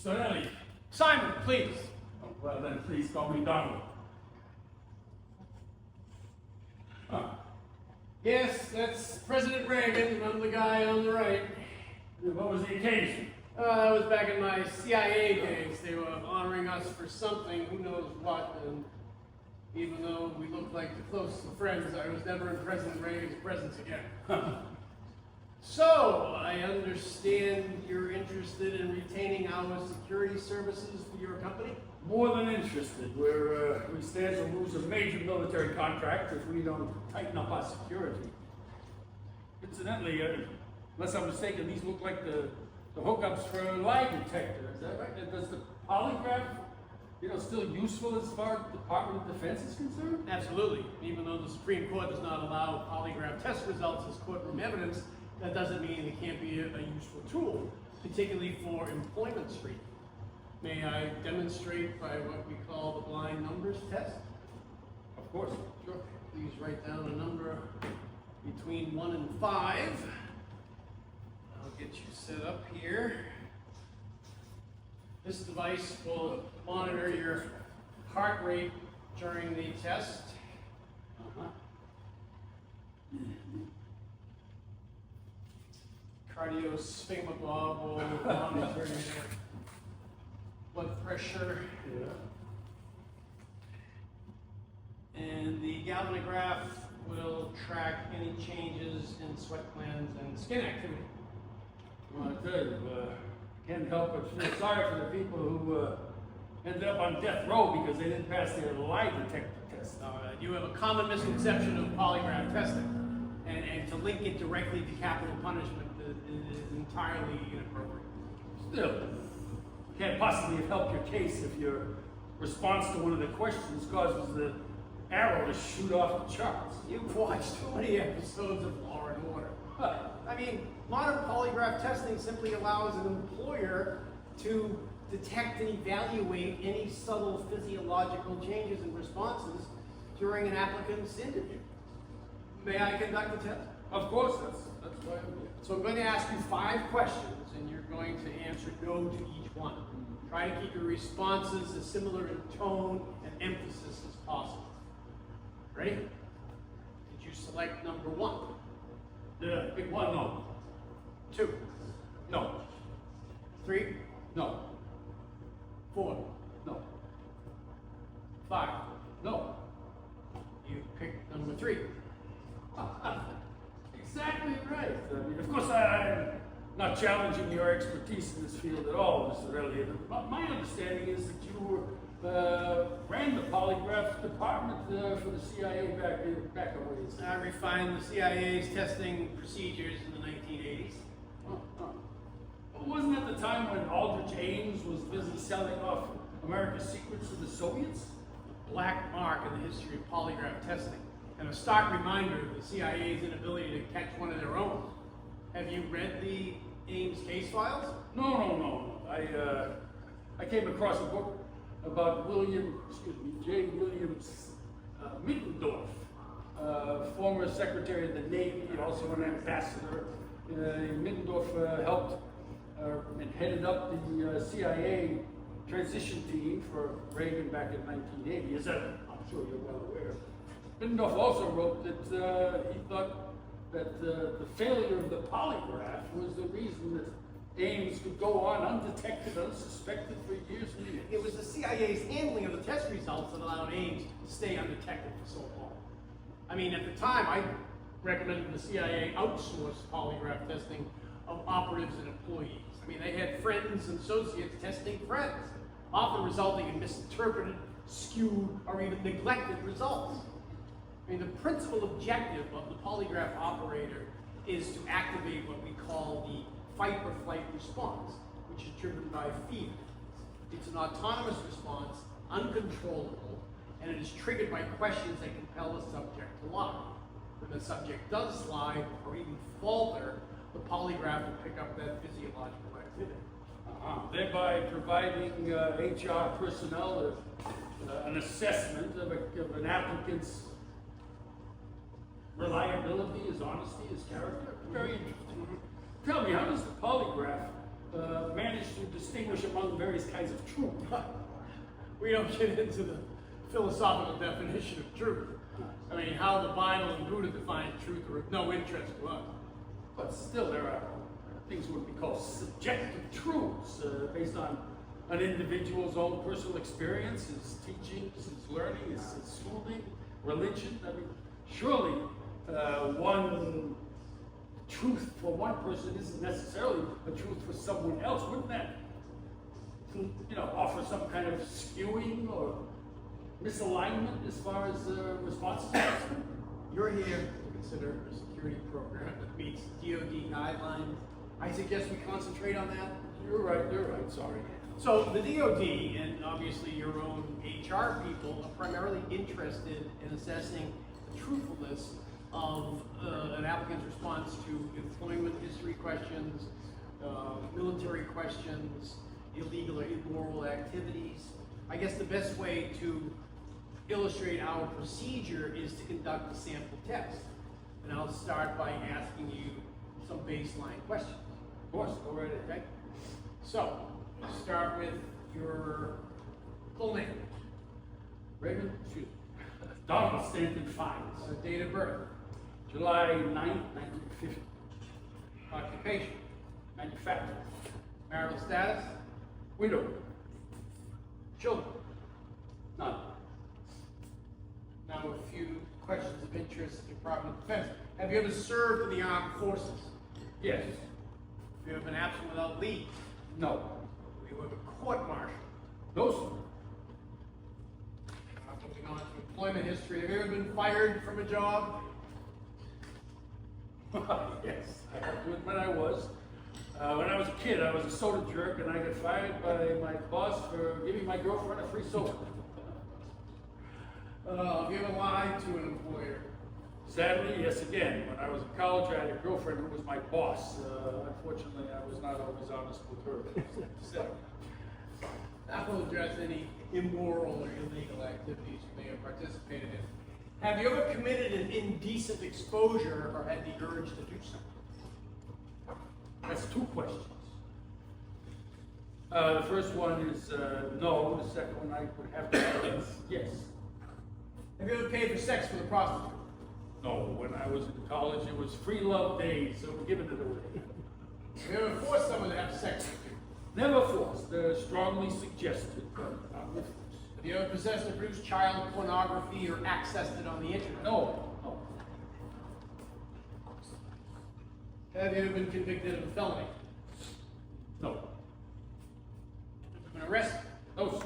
Mr. Ellie. Simon, please. Oh, well then, please call me Donald. Huh. Yes, that's President Reagan. I'm the guy on the right. What was the occasion? That was back in my CIA days. They were honoring us for something, who knows what, and even though we looked like the closest of friends, I was never in President Reagan's presence again. So, I understand you're interested in retaining our security services for your company? More than interested. We stand to lose a major military contract if we don't tighten up our security. Incidentally, unless I'm mistaken, these look like the hookups for a lie detector. Is that right? And does the polygraph, still useful as far as the Department of Defense is concerned? Absolutely. Even though the Supreme Court does not allow polygraph test results as courtroom evidence, that doesn't mean it can't be a useful tool, particularly for employment screening. May I demonstrate by what we call the blind numbers test? Of course. Sure. Please write down a number between 1 and 5. I'll get you set up here. This device will monitor your heart rate during the test. Cardiosphingologist will monitor your blood pressure. And the galvanograph will track any changes in sweat glands and skin activity. Well, I tell you, can't help but feel sorry for the people who ended up on death row because they didn't pass their lie detector test. You have a common misconception of polygraph testing, and to link it directly to capital punishment is entirely inappropriate. Still, can't possibly have helped your case if your response to one of the questions causes the arrow to shoot off the charts. You've watched too many episodes of Law and Order. I mean, modern polygraph testing simply allows an employer to detect and evaluate any subtle physiological changes and responses during an applicant's interview. May I conduct the test? Of course, that's why I'm here. So I'm going to ask you 5 questions, and you're going to answer no to each one. Try to keep your responses as similar in tone and emphasis as possible. Ready? Did you select number 1? Pick one, no. 2? No. 3? No. 4? No. 5? No. You picked number 3. Exactly right. I mean, of course, I'm not challenging your expertise in this field at all, Mr. Elliott. But my understanding is that you ran the polygraph department for the CIA back a ways. I refined the CIA's testing procedures in the 1980s. Well, wasn't that the time when Aldrich Ames was busy selling off America's secrets to the Soviets? A black mark in the history of polygraph testing, and a stark reminder of the CIA's inability to catch one of their own. Have you read the Ames case files? No. I came across a book about J. Williams Middendorf, former Secretary of the Navy, also an ambassador. Middendorf helped and headed up the CIA transition team for Reagan back in 1980. As I'm sure you're well aware. Middendorf also wrote that he thought that the failure of the polygraph was the reason that Ames could go on undetected, unsuspected for years and years. It was the CIA's handling of the test results that allowed Ames to stay undetected for so long. I mean, at the time, I recommended the CIA outsource polygraph testing of operatives and employees. I mean, they had friends and associates testing friends, often resulting in misinterpreted, skewed, or even neglected results. I mean, the principal objective of the polygraph operator is to activate what we call the fight or flight response, which is driven by fear. It's an autonomous response, uncontrollable, and it is triggered by questions that compel the subject to lie. When the subject does lie or even falter, the polygraph will pick up that physiological activity. Thereby providing HR personnel an assessment of an applicant's reliability, his honesty, his character. Very interesting. Tell me, how does the polygraph manage to distinguish among various kinds of truth. We don't get into the philosophical definition of truth. I mean, how the Bible and Buddha define truth are of no interest to us. But still, there are things what we call subjective truths based on an individual's own personal experience, his teachings, his learning, his schooling, religion. I mean, surely one truth for one person isn't necessarily a truth for someone else. Wouldn't that, offer some kind of skewing or misalignment as far as responses are concerned? You're here to consider a security program that meets DoD guidelines. I suggest we concentrate on that. You're right, sorry. So the DoD and obviously your own HR people are primarily interested in assessing the truthfulness of an applicant's response to employment history questions, military questions, illegal or immoral activities. I guess the best way to illustrate our procedure is to conduct a sample test. And I'll start by asking you some baseline questions. Of course, go right ahead. Okay? So, start with your full name. Raymond, Donald Stanton Fines. Date of birth. July 9th, 1950. Occupation. Manufacturer. Marital status. Widow. Children. None. Now a few questions of interest to the Department of Defense. Have you ever served in the armed forces? Yes. Have you ever been absent without leave? No. Have you ever court-martialed? No, sir. Moving on to employment history. Have you ever been fired from a job? Yes, I have to admit I was. When I was a kid, I was a soda jerk, and I got fired by my boss for giving my girlfriend a free soda. Have you ever lied to an employer? Sadly, yes again. When I was in college, I had a girlfriend who was my boss. Unfortunately, I was not always honest with her. So, That will address any immoral or illegal activities you may have participated in. Have you ever committed an indecent exposure or had the urge to do so? that's two questions. The first one is no. The second one I would have to say yes. Have you ever paid for sex with a prostitute? No, when I was in college, it was free love days, so we're giving it away. Have you ever forced someone to have sex with you? Never forced, strongly suggested, but not with force. Have you ever possessed or produced child pornography or accessed it on the internet? No. Have you ever been convicted of a felony? No. Have you been arrested? No, sir.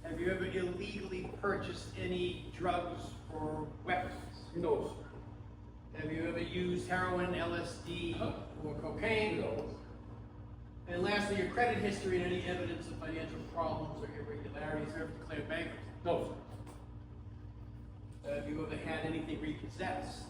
Have you ever illegally purchased any drugs or weapons? No, sir. Have you ever used heroin, LSD, or cocaine? No. And lastly, your credit history and any evidence of financial problems or irregularities. Have you ever declared bankruptcy? No, sir. Have you ever had anything repossessed?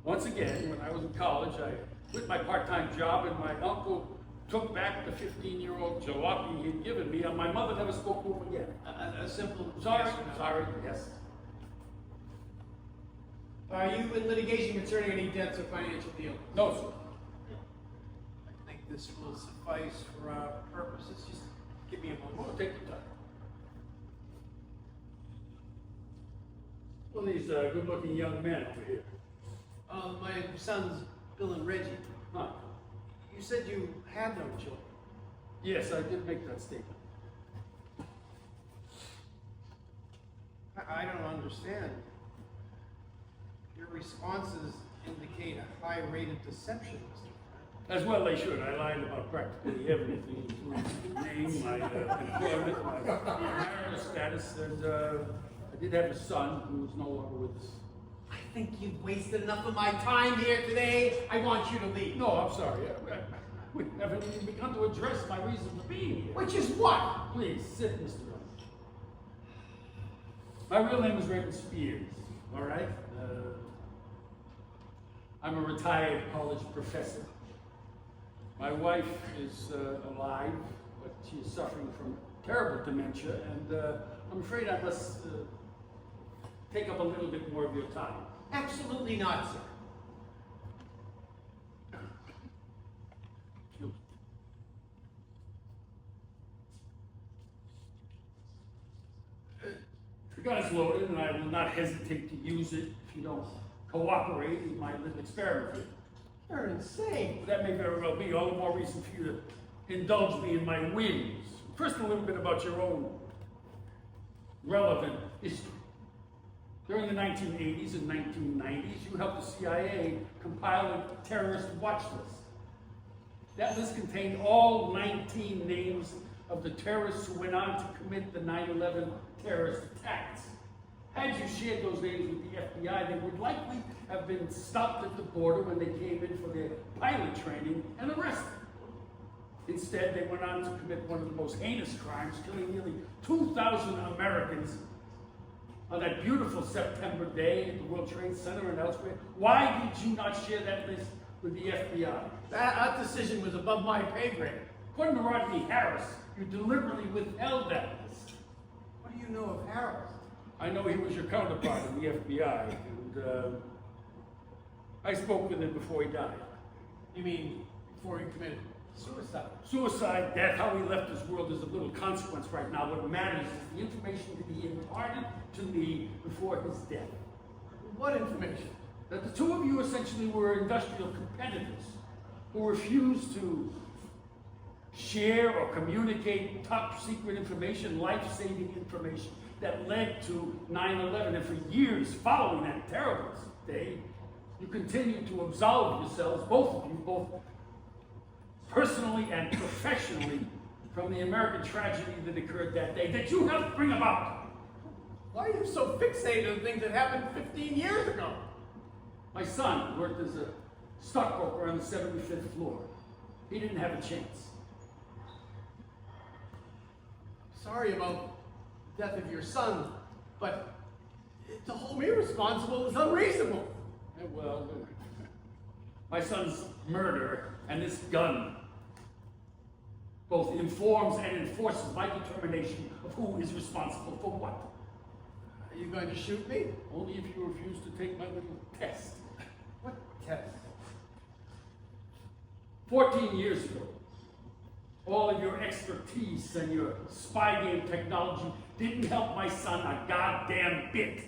Once again, when I was in college, I quit my part-time job, and my uncle took back the 15-year-old jalopy he had given me, and my mother never spoke to him again. A simple Sorry, yes or no. sorry, yes. Are you in litigation concerning any debts or financial dealings? No, sir. I think this will suffice for our purposes. Just give me a Well, moment. take your time. Well, these good-looking young men over here. My sons, Bill and Reggie. Huh. You said you had no children. Yes, I did make that statement. I don't understand. Your responses indicate a high rate of deception, Mr. As well they should. I lied about practically everything, including my name, my employment, my marital status, and I did have a son who is no longer with us. I think you've wasted enough of my time here today. I want you to leave. No, I'm sorry. We haven't even begun to address my reason for being here. Which is what? Please, sit, Mr. Rhodes. My real name is Raymond Spears, all right? I'm a retired college professor. My wife is alive, but she is suffering from terrible dementia, and I'm afraid I must take up a little bit more of your time. Absolutely not, sir. gun is loaded, and I will not hesitate to use it if you don't cooperate in my little experiment here. You're insane. That may very well be all the more reason for you to indulge me in my whims. First, a little bit about your own relevant history. During the 1980s and 1990s, you helped the CIA compile a terrorist watch list. That list contained all 19 names of the terrorists who went on to commit the 9/11 terrorist attacks. Had you shared those names with the FBI, they would likely have been stopped at the border when they came in for their pilot training and arrested. Instead, they went on to commit one of the most heinous crimes, killing nearly 2,000 Americans on that beautiful September day at the World Trade Center and elsewhere. Why did you not share that list with the FBI? That decision was above my pay grade. According to Rodney Harris, you deliberately withheld that list. What do you know of Harris? I know he was your counterpart in the FBI, and I spoke with him before he died. You mean before he committed suicide? Suicide, death, how he left this world is of little consequence right now. What matters is the information that he imparted to me before his death. What information? That the two of you essentially were industrial competitors who refused to share or communicate top secret information, life-saving information that led to 9/11. And for years following that terrible day, you continued to absolve yourselves, both of you, both personally and professionally, from the American tragedy that occurred that day, that you helped bring about. Why are you so fixated on things that happened 15 years ago? My son worked as a stockbroker on the 75th floor. He didn't have a chance. Sorry about the death of your son, but to hold me responsible is unreasonable. Well, my son's murder and this gun both informs and enforces my determination of who is responsible for what. Are you going to shoot me? Only if you refuse to take my little test. What test? 14 years ago, all of your expertise and your spy game technology didn't help my son a goddamn bit.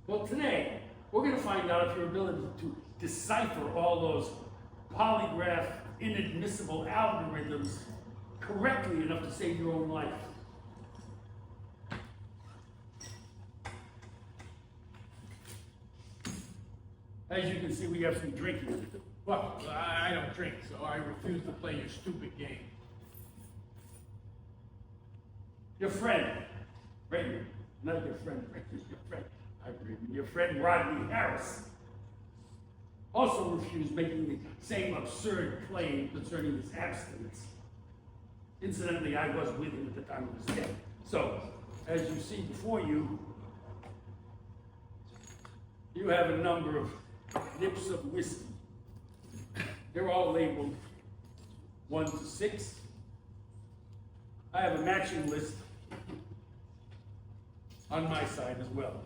Well, today, we're going to find out if your ability to decipher all those polygraph inadmissible algorithms correctly enough to save your own life. As you can see, we have some drinking to do. Well, I don't drink, so I refuse to play your stupid game. Your friend, Raymond, not your friend, Raymond, your friend, your friend Rodney Harris, also refused making the same absurd claim concerning his abstinence. Incidentally, I was with him at the time of his death. So, as you see before you, you have a number of nips of whiskey. They're all labeled 1 to 6. I have a matching list on my side as well.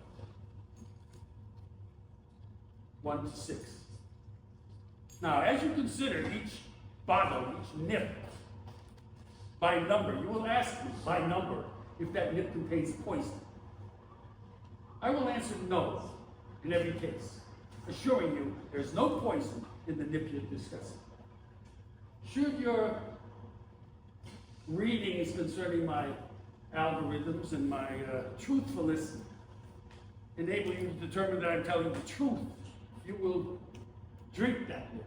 1 to 6. Now, as you consider each bottle, each nip, by number, you will ask me by number if that nip contains poison. I will answer no in every case, assuring you there's no poison in the nip you're discussing. Should your readings concerning my algorithms and my truthfulness enable you to determine that I'm telling the truth, you will drink that nip.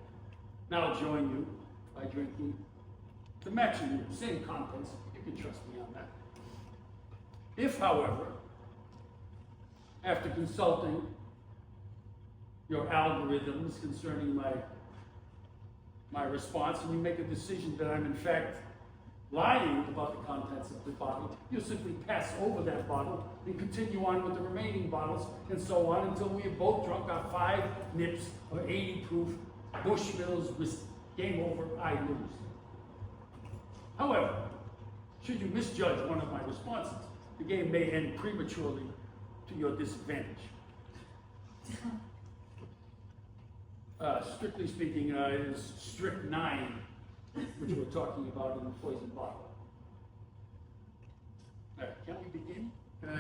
Now I'll join you by drinking the matching nip, same contents. You can trust me on that. If, however, after consulting your algorithms concerning my response, and you make a decision that I'm in fact lying about the contents of the bottle, you'll simply pass over that bottle and continue on with the remaining bottles and so on until we have both drunk our 5 nips of 80 proof Bushmills whiskey. Game over, I lose. However, should you misjudge one of my responses, the game may end prematurely to your disadvantage. Strictly speaking, it is strychnine, which we're talking about in the poison bottle. All right, can we begin?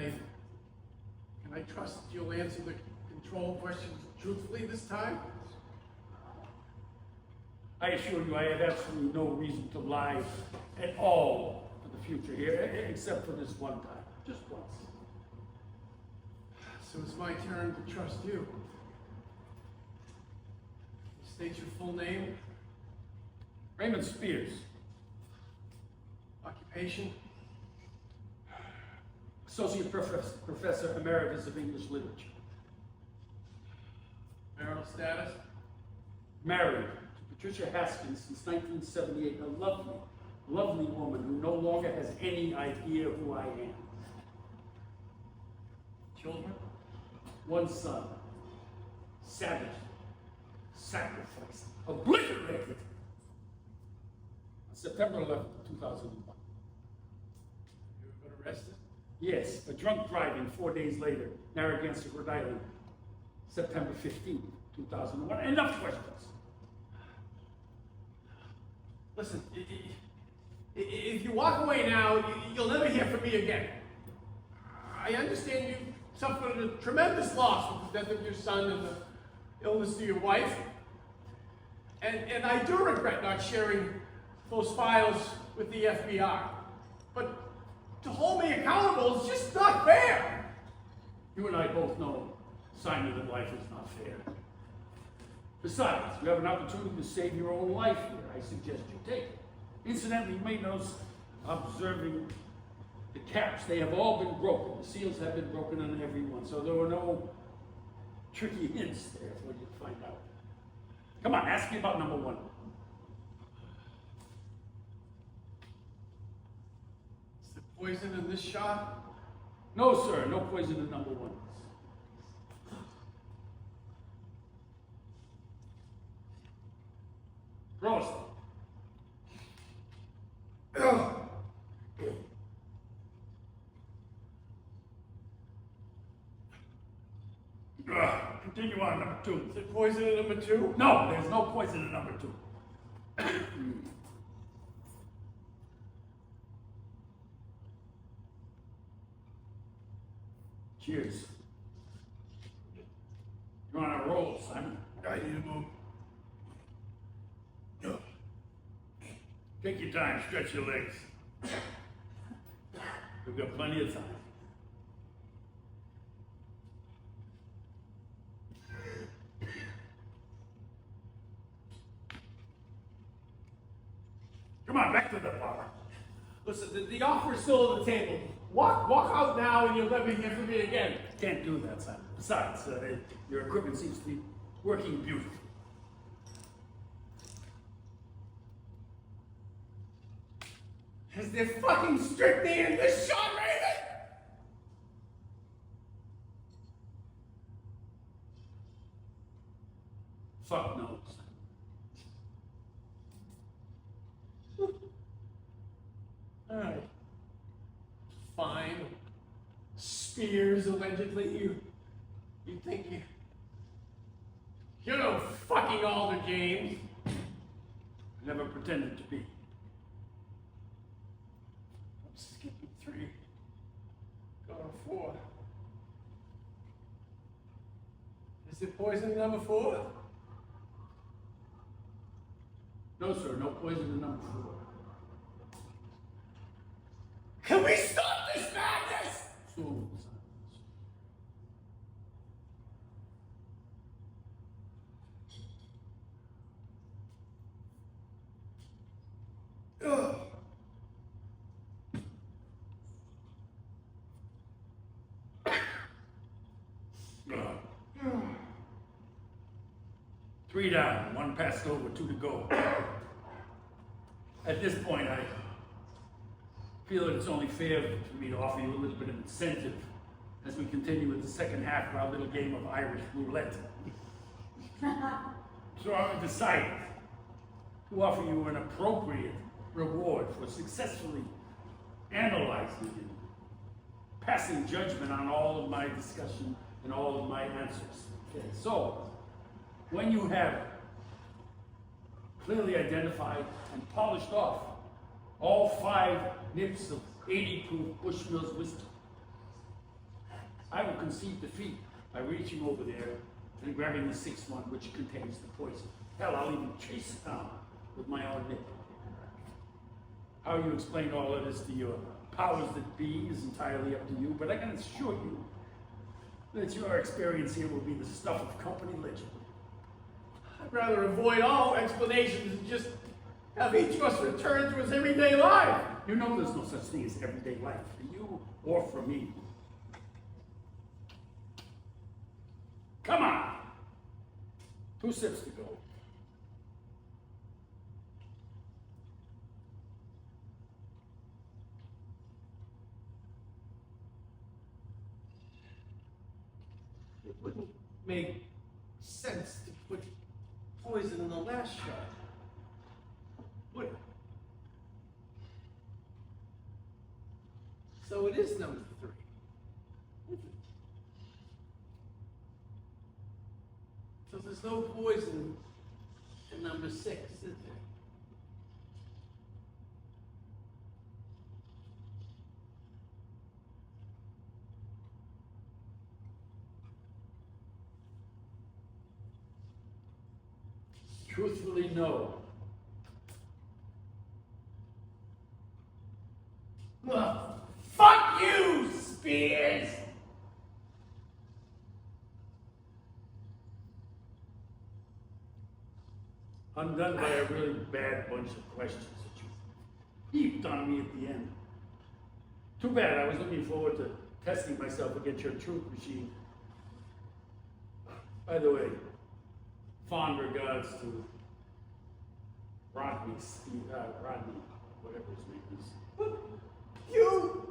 Can I trust that you'll answer the control questions truthfully this time? I assure you, I have absolutely no reason to lie at all for the future here, except for this one time, just once. So it's my turn to trust you. State your full name, Raymond Spears, occupation, Associate Professor Emeritus of English Literature. marital status, Married to Patricia Haskins since 1978, a lovely, lovely woman who no longer has any idea who I am. children, One son, savaged, sacrificed, obliterated on September 11th, 2001. you ever been arrested? Yes, for drunk driving 4 days later, Narragansett, Rhode Island, September 15th, 2001. Enough questions. Listen, if you walk away now, you'll never hear from me again. I understand you suffered a tremendous loss with the death of your son and the illness to your wife. And I do regret not sharing those files with the FBI. But to hold me accountable is just not fair. You and I both know, Simon, that life is not fair. Besides, you have an opportunity to save your own life here. I suggest you take it. Incidentally, you may notice, observing the caps, they have all been broken. The seals have been broken on every one, so there were no tricky hints there for you to find out. Come on, ask me about number one. Is there poison in this shot? No, sir, no poison in number one. Prost. Continue on, number two. Is there poison in number two? No, there's no poison in number two. Cheers. You're on a roll, Simon. I need to move. Take your time, stretch your legs. We've got plenty of time. Come on, back to the bar. Listen, the offer is still on the table. Walk out now and you'll never hear from me again. Can't do that, Simon. Besides, your equipment seems to be working beautifully. Is there fucking strychnine in this shot, Raven? Fuck knows. Alright. Fine. Spears, allegedly. You think you're no fucking Alder James. Never pretended to be. I'm skipping 3. Going to 4. Is it poison in number 4? No, sir, no poison in number 4. Can we stop this madness? So, Ugh. Three down, 1 passed over, 2 to go. At this point, I feel that it's only fair for me to offer you a little bit of incentive as we continue with the second half of our little game of Irish roulette. So I've decided to offer you an appropriate reward for successfully analyzing and passing judgment on all of my discussion and all of my answers. Okay, so when you have clearly identified and polished off all 5 nips of 80 proof Bushmills whiskey, concede defeat by reaching over there and grabbing the sixth one, which contains the poison. Hell, I'll even chase it down with my own nip. How you explain all of this to your powers that be is entirely up to you, but I can assure you that your experience here will be the stuff of company legend. I'd rather avoid all explanations and just have each of us return to his everyday life. You know there's no such thing as everyday life for you or for me. Come on! 2 sips to go. It wouldn't make sense to put poison in the last shot, would it? So it is number 3. Is it? So there's no poison in number 6, is there? Truthfully, no. Well, fuck you, Spears! I'm done by a really bad bunch of questions that you heaped on me at the end. Too bad, I was looking forward to testing myself against your truth machine. By the way, fond regards to Rodney, whatever his name is. You!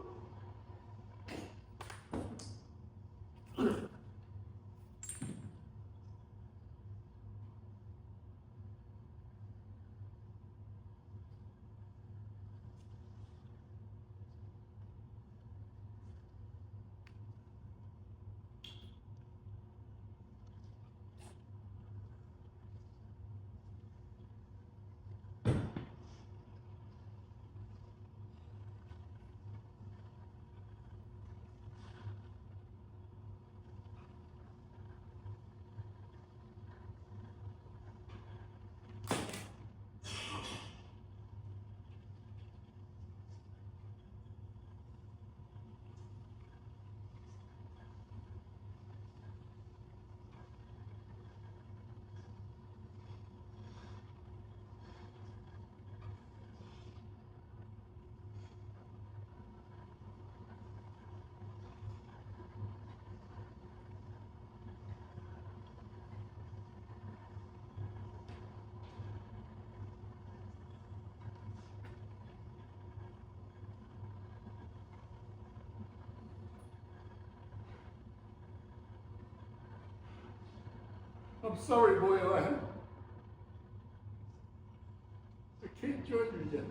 I'm sorry, boy. I can't join you yet.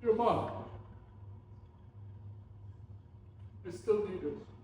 Your mom. I still need her.